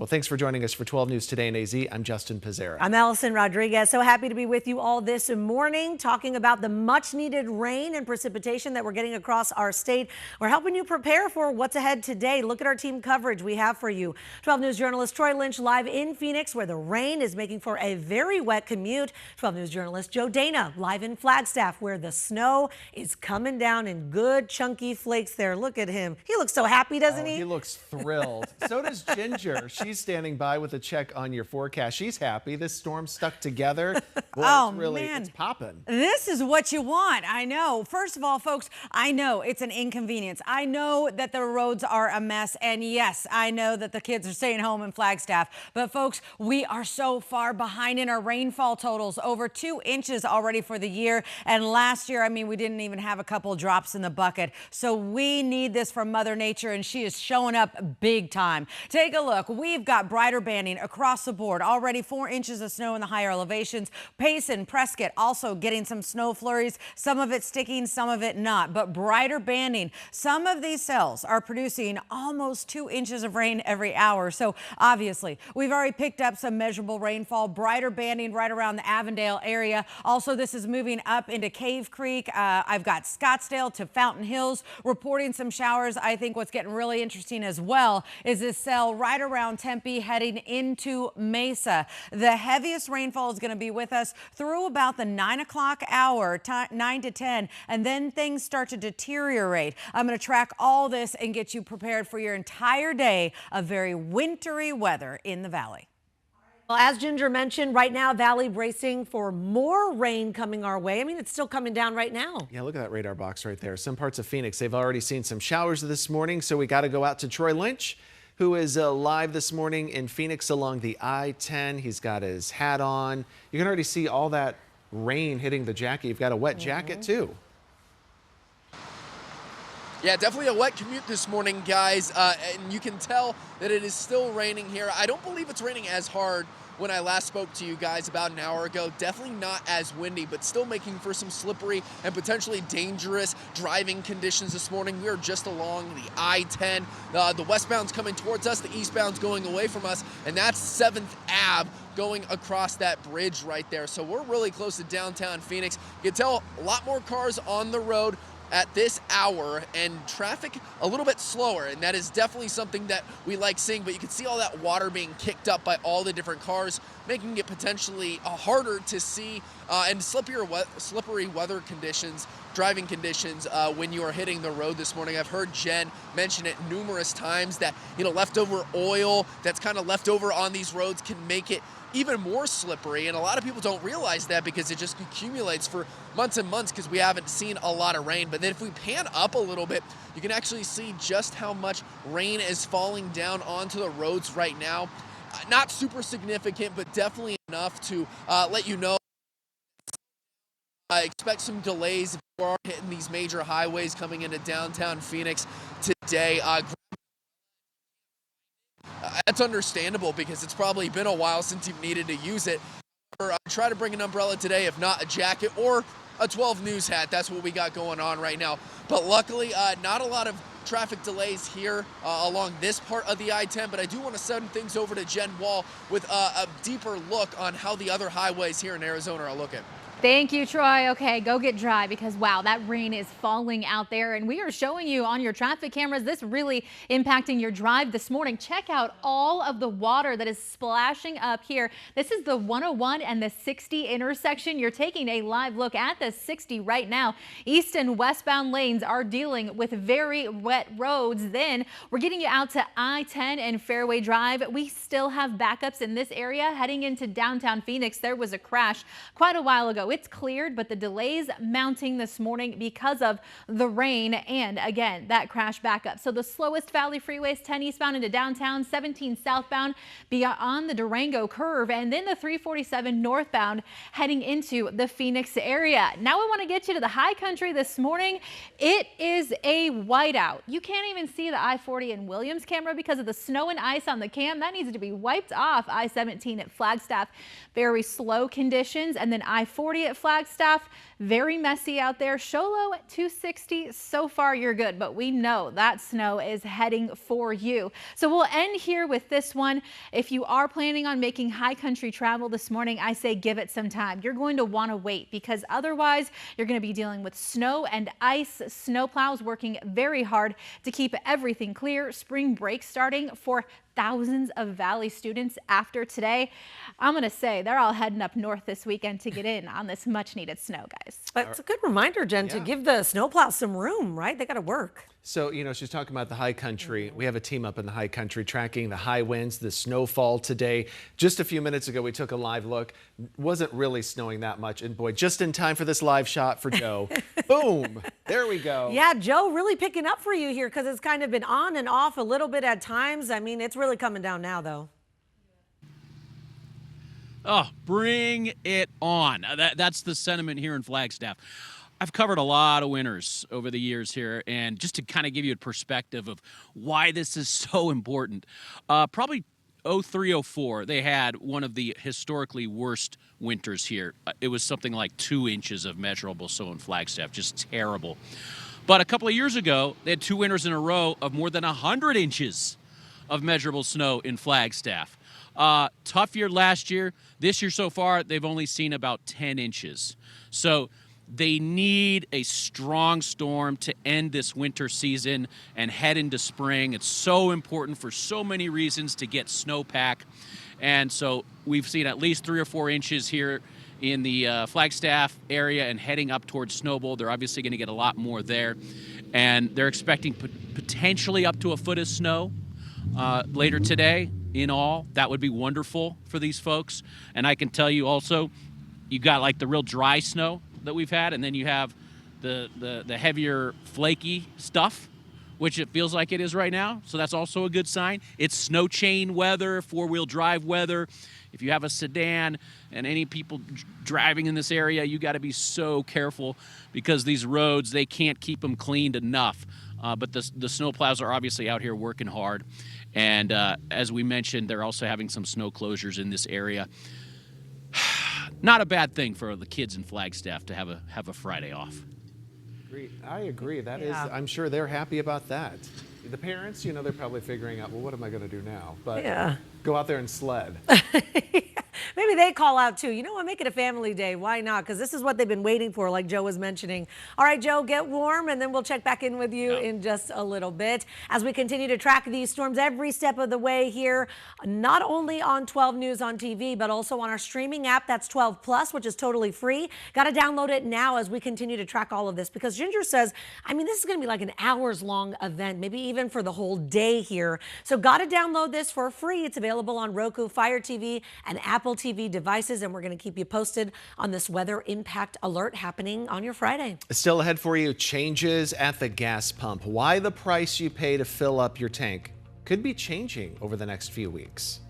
Well, thanks for joining us for 12 News Today in AZ. I'm Justin Pizzera. I'm Allison Rodriguez. So happy to be with you all this morning, talking about the much needed rain and precipitation that we're getting across our state. We're helping you prepare for what's ahead today. Look at our team coverage we have for you. 12 News journalist Troy Lynch live in Phoenix, where the rain is making for a very wet commute. 12 News journalist Joe Dana live in Flagstaff, where the snow is coming down in good chunky flakes there. Look at him. He looks so happy, doesn't he? He looks thrilled. So does Ginger. She's standing by with a check on your forecast. She's happy. This storm stuck together. Boy, it's popping. This is what you want. I know. First of all, folks, I know it's an inconvenience. I know that the roads are a mess. And yes, I know that the kids are staying home in Flagstaff. But folks, we are so far behind in our rainfall totals. Over 2 inches already for the year. And last year, I mean, we didn't even have a couple drops in the bucket. So we need this from Mother Nature, and she is showing up big time. Take a look. We've got brighter banding across the board. Already 4 inches of snow in the higher elevations. Payson, Prescott also getting some snow flurries. Some of it sticking, some of it not. But brighter banding. Some of these cells are producing almost 2 inches of rain every hour. So obviously, we've already picked up some measurable rainfall. Brighter banding right around the Avondale area. Also, this is moving up into Cave Creek. I've got Scottsdale to Fountain Hills reporting some showers. I think what's getting really interesting as well is this cell right around Tempe heading into Mesa. The heaviest rainfall is going to be with us through about the 9 o'clock hour, 9 to 10, and then things start to deteriorate. I'm going to track all this and get you prepared for your entire day of very wintry weather in the valley. Well, as Ginger mentioned, right now, Valley bracing for more rain coming our way. I mean, it's still coming down right now. Yeah, look at that radar box right there. Some parts of Phoenix, they've already seen some showers this morning, so we got to go out to Troy Lynch, who is live this morning in Phoenix along the I-10. He's got his hat on. You can already see all that rain hitting the jacket. You've got a wet jacket, too. Yeah, definitely a wet commute this morning, guys, and you can tell that it is still raining here. I don't believe it's raining as hard when I last spoke to you guys about an hour ago. Definitely not as windy, but still making for some slippery and potentially dangerous driving conditions this morning. We are just along the I-10. The westbound's coming towards us, the eastbound's going away from us, and that's 7th Ave going across that bridge right there. So we're really close to downtown Phoenix. You can tell a lot more cars on the road at this hour, and traffic a little bit slower, and that is definitely something that we like seeing. But you can see all that water being kicked up by all the different cars, making it potentially harder to see and slippery weather conditions, driving conditions when you are hitting the road this morning. I've heard Jen mention it numerous times that, you know, leftover oil that's kind of left over on these roads can make it even more slippery, and a lot of people don't realize that because it just accumulates for months and months because we haven't seen a lot of rain. But then if we pan up a little bit, you can actually see just how much rain is falling down onto the roads right now. Not super significant, but definitely enough to let you know. I expect some delays if we are hitting these major highways coming into downtown Phoenix today. That's understandable because it's probably been a while since you've needed to use it. Or try to bring an umbrella today, if not a jacket or a 12 News hat. That's what we got going on right now. But luckily, not a lot of traffic delays here along this part of the I-10, but I do want to send things over to Jen Wall with a deeper look on how the other highways here in Arizona are looking. Thank you, Troy. Okay, go get dry because, wow, that rain is falling out there. And we are showing you on your traffic cameras this really impacting your drive this morning. Check out all of the water that is splashing up here. This is the 101 and the 60 intersection. You're taking a live look at the 60 right now. East and westbound lanes are dealing with very wet roads. Then we're getting you out to I-10 and Fairway Drive. We still have backups in this area heading into downtown Phoenix. There was a crash quite a while ago. It's cleared, but the delays mounting this morning because of the rain and, again, that crash backup. So the slowest Valley freeways, 10 eastbound into downtown, 17 southbound beyond the Durango curve, and then the 347 northbound heading into the Phoenix area. Now we want to get you to the high country this morning. It is a whiteout. You can't even see the I-40 and Williams camera because of the snow and ice on the cam. That needs to be wiped off. I-17 at Flagstaff, very slow conditions, and then I-40 you at Flagstaff. Very messy out there. Show low at 260. So far, you're good, but we know that snow is heading for you. So we'll end here with this one. If you are planning on making high country travel this morning, I say give it some time. You're going to want to wait because otherwise you're going to be dealing with snow and ice. Snowplows working very hard to keep everything clear. Spring break starting for thousands of Valley students after today. I'm going to say they're all heading up north this weekend to get in on this much needed snow, guys. But it's a good reminder, Jen, to give the snowplows some room, right? They got to work. So, she's talking about the high country. We have a team up in the high country tracking the high winds, the snowfall today. Just a few minutes ago, we took a live look. Wasn't really snowing that much. And boy, just in time for this live shot for Joe. Boom. There we go. Yeah, Joe, really picking up for you here because it's kind of been on and off a little bit at times. I mean, it's really coming down now, though. Oh, bring it on. That's the sentiment here in Flagstaff. I've covered a lot of winters over the years here, and just to kind of give you a perspective of why this is so important, probably 03-04, they had one of the historically worst winters here. It was something like 2 inches of measurable snow in Flagstaff, just terrible. But a couple of years ago, they had 2 winters in a row of more than 100 inches of measurable snow in Flagstaff. Tough year last year. This year so far, they've only seen about 10 inches. So they need a strong storm to end this winter season and head into spring. It's so important for so many reasons to get snowpack. And so we've seen at least 3 or 4 inches here in the Flagstaff area and heading up towards Snowbowl. They're obviously going to get a lot more there. And they're expecting potentially up to a foot of snow later today in all. That would be wonderful for these folks. And I can tell you also, you got like the real dry snow that we've had, and then you have the heavier flaky stuff, which it feels like it is right now. So that's also a good sign. It's snow chain weather, 4-wheel drive weather. If you have a sedan and any people driving in this area, you got to be so careful because these roads, they can't keep them cleaned enough. But the snowplows are obviously out here working hard. And as we mentioned, they're also having some snow closures in this area. Not a bad thing for the kids in Flagstaff to have a Friday off. I agree. That is, Yeah. I'm sure they're happy about that. The parents, they're probably figuring out, well, what am I going to do now? But Yeah. go out there and sled. Maybe they call out too. You know what? Make it a family day. Why not? Because this is what they've been waiting for, like Joe was mentioning. All right, Joe, get warm, and then we'll check back in with you in just a little bit as we continue to track these storms every step of the way here, not only on 12 News on TV, but also on our streaming app. That's 12 Plus, which is totally free. Got to download it now as we continue to track all of this because Ginger says, this is going to be like an hours-long event, maybe even for the whole day here. So got to download this for free. It's available on Roku, Fire TV, and Apple TV devices, and we're going to keep you posted on this weather impact alert happening on your Friday. Still ahead for you, changes at the gas pump. Why the price you pay to fill up your tank could be changing over the next few weeks.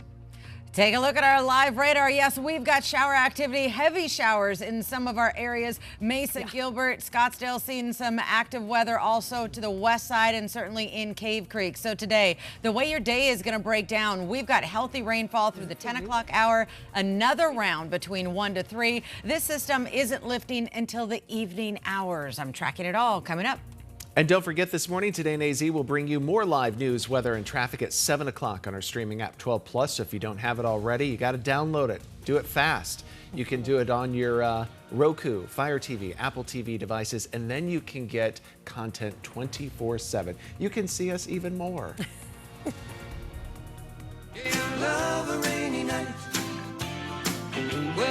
Take a look at our live radar. Yes, we've got shower activity, heavy showers in some of our areas. Mesa, Gilbert, Scottsdale seeing some active weather also to the west side and certainly in Cave Creek. So today, the way your day is going to break down, we've got healthy rainfall through the 10 o'clock hour, another round between 1 to 3. This system isn't lifting until the evening hours. I'm tracking it all coming up. And don't forget this morning, Today in AZ will bring you more live news, weather, and traffic at 7 o'clock on our streaming app 12 Plus. So if you don't have it already, you got to download it. Do it fast. You can do it on your Roku, Fire TV, Apple TV devices, and then you can get content 24/7. You can see us even more. Love a rainy night. Well,